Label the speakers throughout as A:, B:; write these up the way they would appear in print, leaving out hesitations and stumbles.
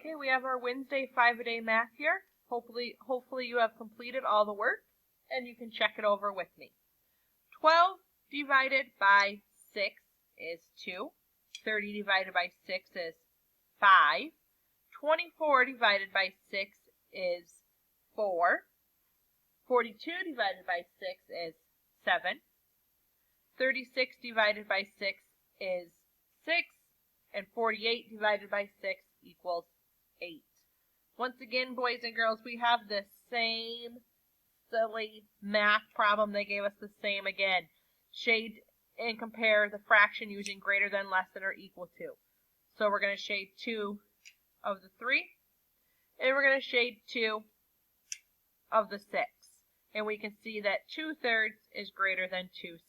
A: Okay, we have our Wednesday 5-a-day math here. Hopefully you have completed all the work and you can check it over with me. 12 divided by 6 is 2. 30 divided by 6 is 5. 24 divided by 6 is 4. 42 divided by 6 is 7. 36 divided by 6 is 6. And 48 divided by 6 equals 8. Once again, boys and girls, we have the same silly math problem. They gave us the same again. Shade and compare the fraction using greater than, less than, or equal to. So we're going to shade 2 of the 3. And we're going to shade 2 of the 6. And we can see that 2/3 is greater than 2/6.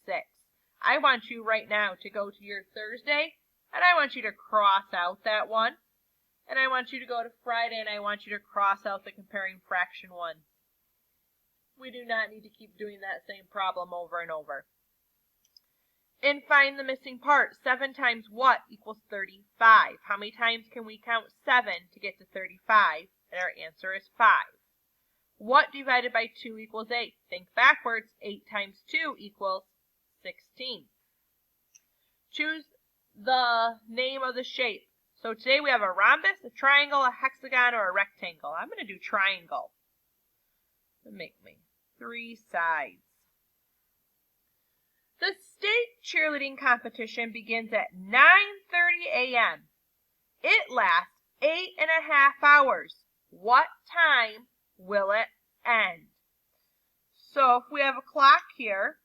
A: I want you right now to go to your Thursday, and I want you to cross out that one. And I want you to go to Friday, and I want you to cross out the comparing fraction one. We do not need to keep doing that same problem over and over. And find the missing part. 7 times what equals 35? How many times can we count 7 to get to 35? And our answer is 5. What divided by 2 equals 8? Think backwards. 8 times 2 equals 16. Choose the name of the shape. So today we have a rhombus, a triangle, a hexagon, or a rectangle. I'm going to do triangle. Make me 3 sides. The state cheerleading competition begins at 9:30 a.m. It lasts 8.5 hours. What time will it end? So if we have a clock here,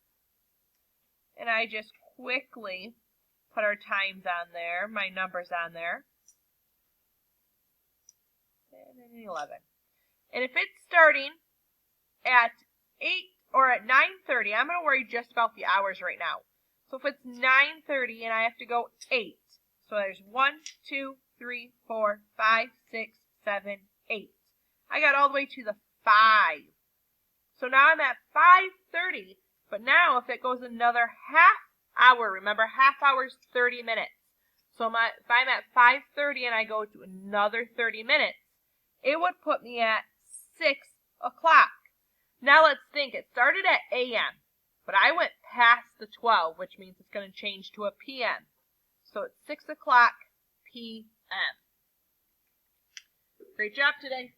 A: and I just quickly put our times on there, my numbers on there, 10 and 11. And if it's starting at 8 or at 9:30, I'm going to worry just about the hours right now. So if it's 9:30 and I have to go 8, so there's 1, 2, 3, 4, 5, 6, 7, 8. I got all the way to the 5. So now I'm at 5:30, but now if it goes another half hour, remember half hour is 30 minutes. So if I'm at 5:30 and I go to another 30 minutes, it would put me at 6 o'clock. Now let's think, it started at a.m., but I went past the 12, which means it's going to change to a p.m. So it's 6 o'clock p.m. Great job today.